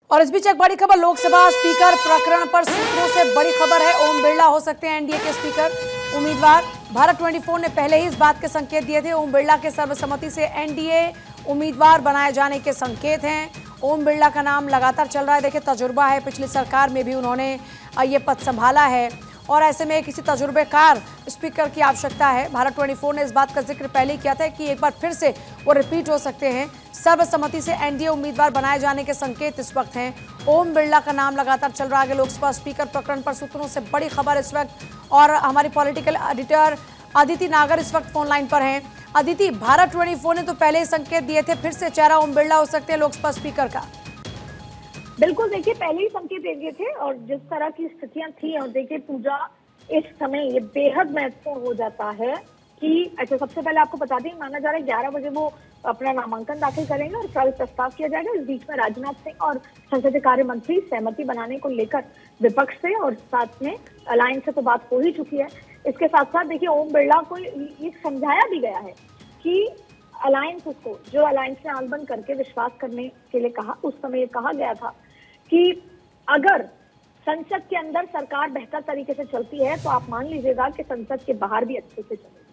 और इस बीच एक बड़ी खबर, लोकसभा स्पीकर प्रकरण पर सूत्रों से बड़ी खबर है। ओम बिरला हो सकते हैं एनडीए के स्पीकर उम्मीदवार। भारत 24 ने पहले ही इस बात के संकेत दिए थे। ओम बिरला के सर्वसम्मति से एनडीए उम्मीदवार बनाए जाने के संकेत हैं। ओम बिरला का नाम लगातार चल रहा है। देखिए, तजुर्बा है, पिछली सरकार में भी उन्होंने ये पद संभाला है और ऐसे में किसी तजुर्बेकार स्पीकर की आवश्यकता है। भारत 24 ने इस बात का जिक्र पहले ही किया था कि एक बार फिर से वो रिपीट हो सकते हैं। सर्वसम्मति से एनडीए उम्मीदवार बनाए जाने के संकेत इस वक्त हैं। ओम बिरला का नाम लगातार चल रहा है। लोकसभा स्पीकर प्रकरण पर सूत्रों से बड़ी खबर इस वक्त, और हमारी पॉलिटिकल एडिटर अदिति नागर इस वक्त फोन लाइन पर हैं। अदिति, भारत 24 ने तो पहले ही संकेत दिए थे, फिर से चेहरा ओम बिरला हो सकते हैं लोकसभा स्पीकर का। बिल्कुल, देखिए पहले ही संकेत दे दिए थे और जिस तरह की स्थितियां थी, और देखिए पूजा इस समय ये बेहद महत्वपूर्ण हो जाता है कि अच्छा, सबसे पहले आपको बता दें, माना जा रहा है 11 बजे वो अपना नामांकन दाखिल करेंगे और कल प्रस्ताव किया जाएगा। इस बीच में राजनाथ सिंह और संसदीय कार्य मंत्री सहमति बनाने को लेकर विपक्ष से और साथ में अलायंस से तो बात हो ही चुकी है। इसके साथ साथ देखिए ओम बिरला को ये समझाया भी गया है कि अलायंस, उसको जो अलायंस ने आंख बंद करके विश्वास करने के लिए कहा, उस समय ये कहा गया था कि अगर संसद के अंदर सरकार बेहतर तरीके से चलती है तो आप मान लीजिएगा कि संसद के बाहर भी अच्छे से चलेगी।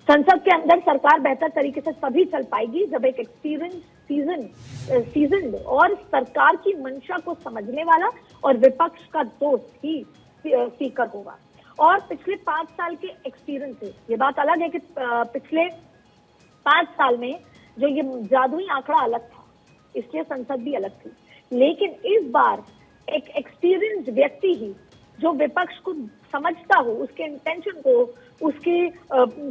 संसद के अंदर सरकार बेहतर तरीके से तभी चल पाएगी जब एक सीजन और सरकार की मंशा को समझने वाला और विपक्ष का दोस्त ही स्पीकर होगा। और पिछले 5 साल के एक्सपीरियंस से ये बात अलग है कि पिछले 5 साल में जो ये जादुई आंकड़ा अलग था, इसलिए संसद भी अलग थी। लेकिन इस बार एक एक्सपीरियंस्ड व्यक्ति ही जो विपक्ष को समझता हो, उसके इंटेंशन को, उसके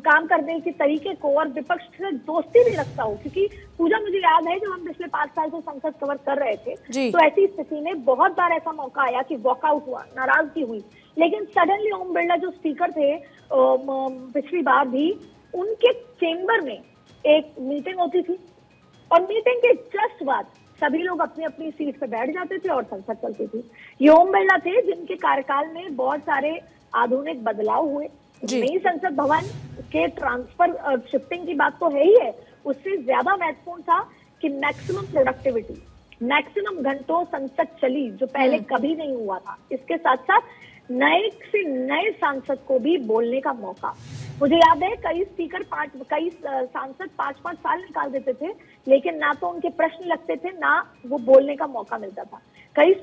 काम करने के तरीके को, और विपक्ष से दोस्ती भी रखता हो। क्योंकि पूजा, मुझे याद है जब हम पिछले 5 साल से संसद कवर कर रहे थे तो ऐसी स्थिति में बहुत बार ऐसा मौका आया कि वॉकआउट हुआ, नाराजगी हुई, लेकिन सडनली ओम बिरला जो स्पीकर थे पिछली बार भी, उनके चेंबर में एक मीटिंग होती थी और मीटिंग के जस्ट बाद सभी लोग अपनी अपनी सीट पे बैठ जाते थे और संसद चलती थी। ये ओम बिरला थे जिनके कार्यकाल में बहुत सारे आधुनिक बदलाव हुए। नई संसद भवन के ट्रांसफर शिफ्टिंग की बात तो है ही है, उससे ज्यादा महत्वपूर्ण था कि मैक्सिमम प्रोडक्टिविटी, मैक्सिमम घंटों संसद चली, जो पहले कभी नहीं हुआ था। इसके साथ साथ नए से नए सांसद को भी बोलने का मौका। मुझे याद है कई सांसद 5-5 साल निकाल देते थे, लेकिन ना तो उनके प्रश्न लगते थे, ना वो बोलने का मौका मिलता था। कई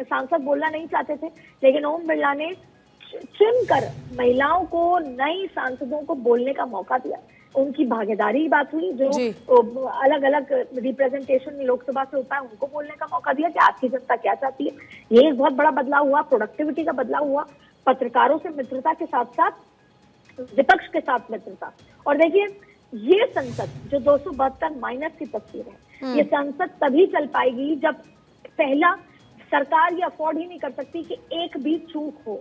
सांसद बोलना नहीं चाहते थे, लेकिन ओम बिरला ने चुनकर महिलाओं को, नई सांसदों को बोलने का मौका दिया। उनकी भागीदारी की बात हुई, जो अलग अलग रिप्रेजेंटेशन लोकसभा से होता है, उनको बोलने का मौका दिया कि आपकी जनता क्या चाहती है। ये एक बहुत बड़ा बदलाव हुआ, प्रोडक्टिविटी का बदलाव हुआ, पत्रकारों से मित्रता के साथ साथ विपक्ष के साथ मित्रता। और देखिए ये संसद जो 272 माइनस की तस्वीर है, ये संसद तभी चल पाएगी जब पहला, सरकार ये अफोर्ड ही नहीं कर सकती कि एक भी चूक हो।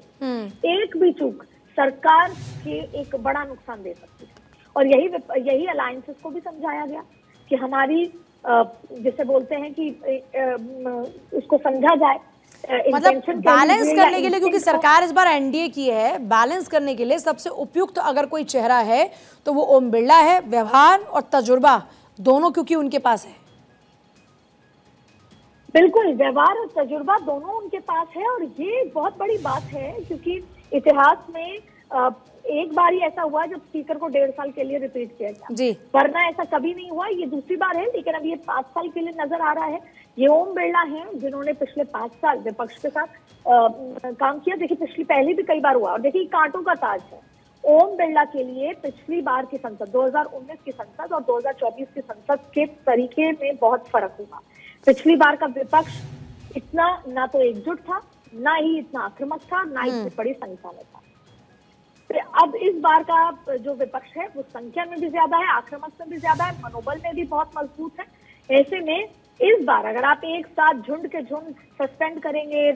एक भी चूक सरकार के एक बड़ा नुकसान दे सकती है। और यही अलायंसेस को भी समझाया गया कि हमारी जिसे बोलते हैं कि उसको समझा जाए, मतलब बैलेंस करने के लिए, क्योंकि सरकार इस बार एनडीए की है, बैलेंस करने के लिए सबसे उपयुक्त अगर कोई चेहरा है तो वो ओम बिरला है। व्यवहार और तजुर्बा दोनों क्योंकि उनके पास है। बिल्कुल, व्यवहार और तजुर्बा दोनों उनके पास है। और ये बहुत बड़ी बात है क्योंकि इतिहास में एक बार ही ऐसा हुआ जब स्पीकर को 1.5 साल के लिए रिपीट किया गया, वरना ऐसा कभी नहीं हुआ। ये दूसरी बार है, लेकिन अब ये 5 साल के लिए नजर आ रहा है। ये ओम बिरला हैं जिन्होंने पिछले 5 साल विपक्ष के साथ काम किया। देखिए पिछली पहले भी कई बार हुआ, और देखिए कांटों का ताज है ओम बिरला के लिए। पिछली बार की संसद, 2019 की संसद और 2024 की संसद के तरीके में बहुत फर्क हुआ। पिछली बार का विपक्ष इतना ना तो एकजुट था, ना ही इतना आक्रामक था, ना इतनी बड़ी संख्या में था। तो अब इस बार का जो विपक्ष है वो संख्या में भी ज्यादा है, आक्रामक में भी ज्यादा है, मनोबल में भी बहुत मजबूत है। ऐसे में इस बार अगर आप एक साथ झुंड के झुंड सस्पेंड करेंगे,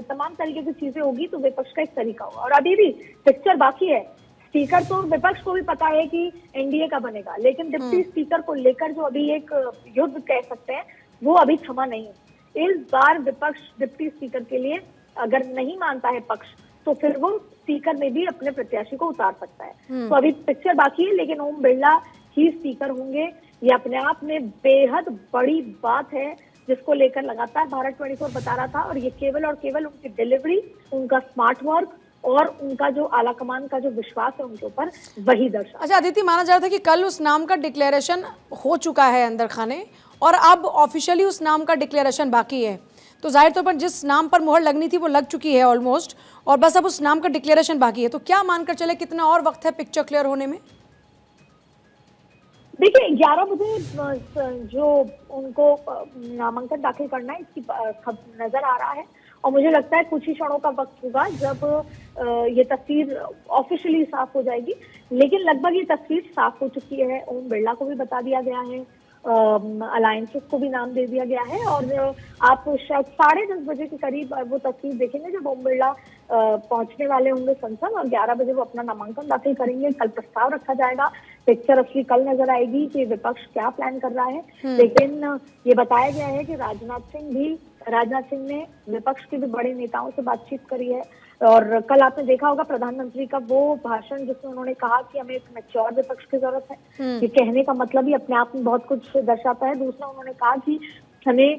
तमाम तरीके की चीजें होगी, तो विपक्ष का एक तरीका होगा। और अभी भी पिक्चर बाकी है। स्पीकर तो विपक्ष को भी पता है कि एनडीए का बनेगा, लेकिन डिप्टी स्पीकर को लेकर जो अभी एक युद्ध कह सकते हैं, वो अभी थमा नहीं है। इस बार विपक्ष डिप्टी स्पीकर के लिए अगर नहीं मानता है पक्ष, तो फिर वो स्पीकर में भी अपने प्रत्याशी को उतार सकता है। तो अभी पिक्चर बाकी है, लेकिन ओम बिरला ही स्पीकर होंगे, ये अपने आप में बेहद बड़ी बात है। जिसको लेकर लगातार भारत 24 बता रहा था, और ये केवल और केवल उनकी डिलीवरी, उनका स्मार्ट वर्क और उनका जो आला कमान का जो विश्वास है उनके ऊपर, वही दर्शा। अच्छा अदिति, माना जा रहा था कि कल उस नाम का डिक्लेरेशन हो चुका है अंदर खाने, और अब ऑफिशियली उस नाम का डिक्लेरेशन बाकी है, तो जाहिर तौर पर जिस नाम पर मुहर लगनी थी वो लग चुकी है ऑलमोस्ट, और बस अब उस नाम का डिक्लेरेशन बाकी है। तो क्या मानकर चले कितना और वक्त है पिक्चर क्लियर होने में? देखिए 11 बजे जो उनको नामांकन दाखिल करना है इसकी नजर आ रहा है, और मुझे लगता है कुछ ही क्षणों का वक्त होगा जब ये तस्वीर ऑफिशियली साफ हो जाएगी। लेकिन लगभग ये तस्वीर साफ हो चुकी है। ओम बिरला को भी बता दिया गया है, अलायंसेस को भी नाम दे दिया गया है, और आप शायद 10:30 बजे के करीब वो तस्वीर देखेंगे जब ओम बिरला पहुंचने वाले होंगे संसद, और 11 बजे वो अपना नामांकन दाखिल करेंगे। कल प्रस्ताव रखा जाएगा, पिक्चर असली कल नजर आएगी कि विपक्ष क्या प्लान कर रहा है। लेकिन ये बताया गया है कि राजनाथ सिंह ने विपक्ष के भी बड़े नेताओं से बातचीत करी है, और कल आपने देखा होगा प्रधानमंत्री का वो भाषण जिसमें उन्होंने कहा कि हमें एक मैच्योर विपक्ष की जरूरत है। ये कहने का मतलब ही अपने आप में बहुत कुछ दर्शाता है। दूसरा, उन्होंने कहा कि हमें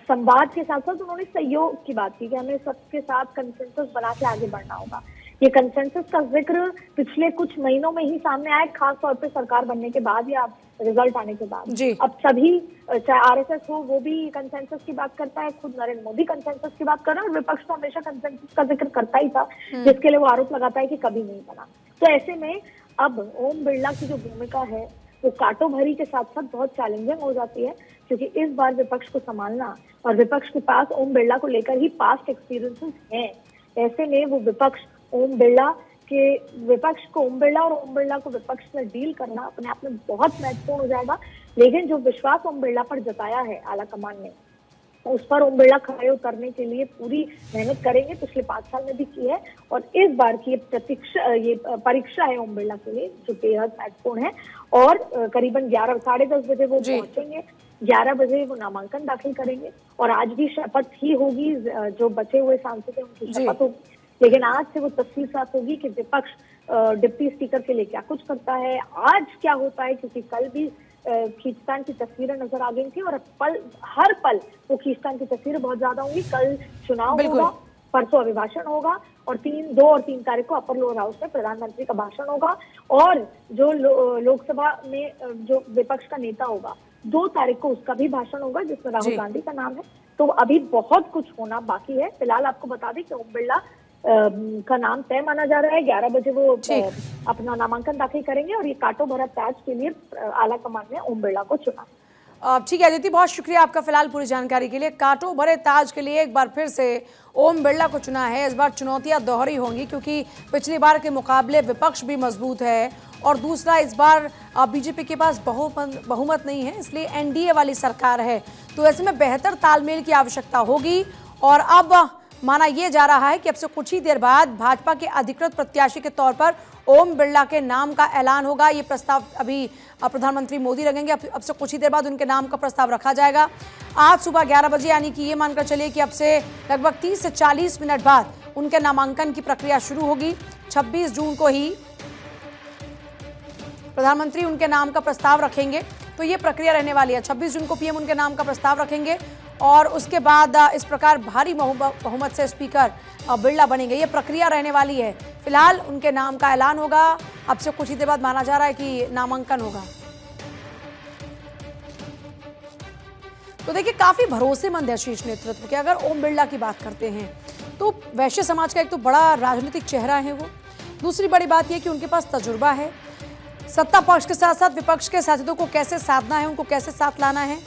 संवाद के साथ साथ उन्होंने सहयोग की बात की कि हमें सबके साथ कंसेंसस बना के आगे बढ़ना होगा। ये कंसेंसस का जिक्र पिछले कुछ महीनों में ही सामने आया, खास तौर पे सरकार बनने के बाद या रिजल्ट आने के बाद। अब सभी, चाहे आरएसएस हो, वो भी कंसेंसस की बात करता है, खुद नरेंद्र मोदी कंसेंसस की बात कर रहा है, और विपक्ष तो हमेशा कंसेंसस का जिक्र करता ही था, जिसके लिए वो आरोप लगाता है कि कभी नहीं बना। तो ऐसे में अब ओम बिरला की जो भूमिका है वो कांटो भरी के साथ साथ बहुत चैलेंजिंग हो जाती है, क्योंकि इस बार विपक्ष को संभालना, और विपक्ष के पास ओम बिरला को लेकर ही पास्ट एक्सपीरियंसेस हैं। ऐसे में वो विपक्ष और ओम बिरला को विपक्ष में डील करना अपने आप में बहुत महत्वपूर्ण हो जाएगा। लेकिन जो विश्वास ओम बिरला पर जताया है आला कमान ने, उस पर ओम बिरला खड़े उतरने के लिए पूरी मेहनत करेंगे। पिछले 5 साल में भी की है, और इस बार की ये परीक्षा है ओम बिरला के लिए जो बेहद महत्वपूर्ण है। और करीबन 10:30 बजे वो पहुंचेंगे, 11 बजे वो नामांकन दाखिल करेंगे, और आज भी शपथ ही होगी, जो बचे हुए सांसद हैं उनकी शपथ होगी। लेकिन आज से वो तस्वीर साफ होगी कि विपक्ष डिप्टी स्पीकर के लिए क्या कुछ करता है, आज क्या होता है, क्योंकि कल भी खींचतान की तस्वीरें नजर आ गई थी, और हर पल वो खींचतान की तस्वीरें बहुत ज्यादा होंगी। कल चुनाव होगा, परसों अभिभाषण होगा, और 2 और 3 तारीख को अपर लोअर हाउस में प्रधानमंत्री का भाषण होगा, और जो लोकसभा में जो विपक्ष का नेता होगा 2 तारीख को उसका भी भाषण होगा, जिसमें राहुल गांधी का नाम है। तो अभी बहुत कुछ होना बाकी है। फिलहाल आपको बता दें कि ओम बिरला का नाम तय माना जा रहा है। 11 बजे वो अपना नामांकन दाखिल करेंगे, और ये कांटो भरा ताज के लिए आला कमान ने ओम बिरला को चुना। ठीक है अदिति, बहुत शुक्रिया आपका फिलहाल पूरी जानकारी के लिए। कांटो भरे ताज के लिए एक बार फिर से ओम बिरला को चुना है। इस बार चुनौतियां दोहरी होंगी, क्योंकि पिछली बार के मुकाबले विपक्ष भी मजबूत है, और दूसरा इस बार बीजेपी के पास बहुमत नहीं है, इसलिए एनडीए वाली सरकार है। तो ऐसे में बेहतर तालमेल की आवश्यकता होगी। और अब माना यह जा रहा है कि अब से कुछ ही देर बाद भाजपा के अधिकृत प्रत्याशी के तौर पर ओम बिरला के नाम का ऐलान होगा। ये प्रस्ताव अभी प्रधानमंत्री मोदी रखेंगे, अब से कुछ ही देर बाद उनके नाम का प्रस्ताव रखा जाएगा। आज सुबह 11 बजे, यानी कि ये मानकर चलिए कि अब से लगभग 30 से 40 मिनट बाद उनके नामांकन की प्रक्रिया शुरू होगी। 26 जून को ही प्रधानमंत्री उनके नाम का प्रस्ताव रखेंगे, तो ये प्रक्रिया रहने वाली है। 26 जून को पीएम उनके नाम का प्रस्ताव रखेंगे, और उसके बाद इस प्रकार भारी बहुमत से स्पीकर बिरला बनेंगे। ये प्रक्रिया रहने वाली है। फिलहाल उनके नाम का ऐलान होगा, अब से कुछ ही देर बाद माना जा रहा है कि नामांकन होगा। तो देखिए, काफी भरोसेमंद है शीर्ष नेतृत्व के। अगर ओम बिरला की बात करते हैं तो वैश्य समाज का एक तो बड़ा राजनीतिक चेहरा है वो। दूसरी बड़ी बात यह कि उनके पास तजुर्बा है, सत्ता पक्ष के साथ साथ विपक्ष के साथियों को कैसे साधना है, उनको कैसे साथ लाना है,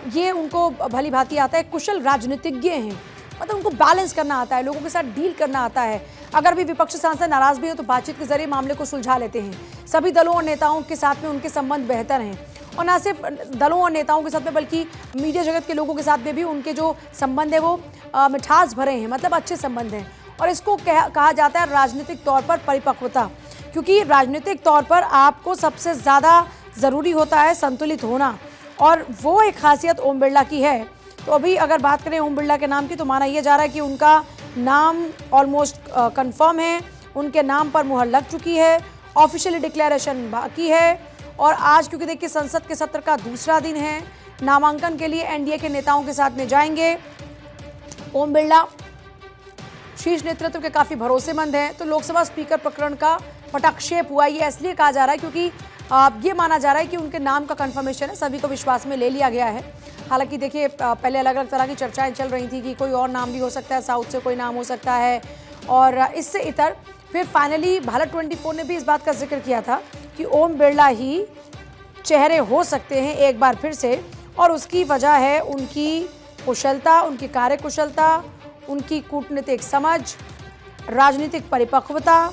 ये उनको भली भांति आता है। कुशल राजनीतिज्ञ हैं, मतलब उनको बैलेंस करना आता है, लोगों के साथ डील करना आता है। अगर भी विपक्षी सांसद नाराज भी हो तो बातचीत के जरिए मामले को सुलझा लेते हैं। सभी दलों और नेताओं के साथ में उनके संबंध बेहतर हैं, और न सिर्फ दलों और नेताओं के साथ में बल्कि मीडिया जगत के लोगों के साथ में भी उनके जो संबंध है वो मिठास भरे हैं, मतलब अच्छे संबंध हैं। और इसको कहा जाता है राजनीतिक तौर पर परिपक्वता, क्योंकि राजनीतिक तौर पर आपको सबसे ज़्यादा ज़रूरी होता है संतुलित होना, और वो एक खासियत ओम बिरला की है। तो अभी अगर बात करें ओम बिरला के नाम की, तो माना यह जा रहा है कि उनका नाम ऑलमोस्ट कंफर्म है, उनके नाम पर मुहर लग चुकी है, ऑफिशियली डिक्लेरेशन बाकी है। और आज क्योंकि देखिए संसद के सत्र का दूसरा दिन है, नामांकन के लिए एनडीए के नेताओं के साथ में जाएंगे। ओम बिरला शीर्ष नेतृत्व के काफी भरोसेमंद हैं। तो लोकसभा स्पीकर प्रकरण का पटाक्षेप हुआ, ये इसलिए कहा जा रहा है क्योंकि ये माना जा रहा है कि उनके नाम का कंफर्मेशन है, सभी को विश्वास में ले लिया गया है। हालांकि देखिए पहले अलग अलग तरह की चर्चाएं चल रही थी कि कोई और नाम भी हो सकता है, साउथ से कोई नाम हो सकता है, और इससे इतर फिर फाइनली भारत 24 ने भी इस बात का जिक्र किया था कि ओम बिरला ही चेहरे हो सकते हैं एक बार फिर से, और उसकी वजह है उनकी कुशलता, उनकी कार्यकुशलता, उनकी कूटनीतिक समझ, राजनीतिक परिपक्वता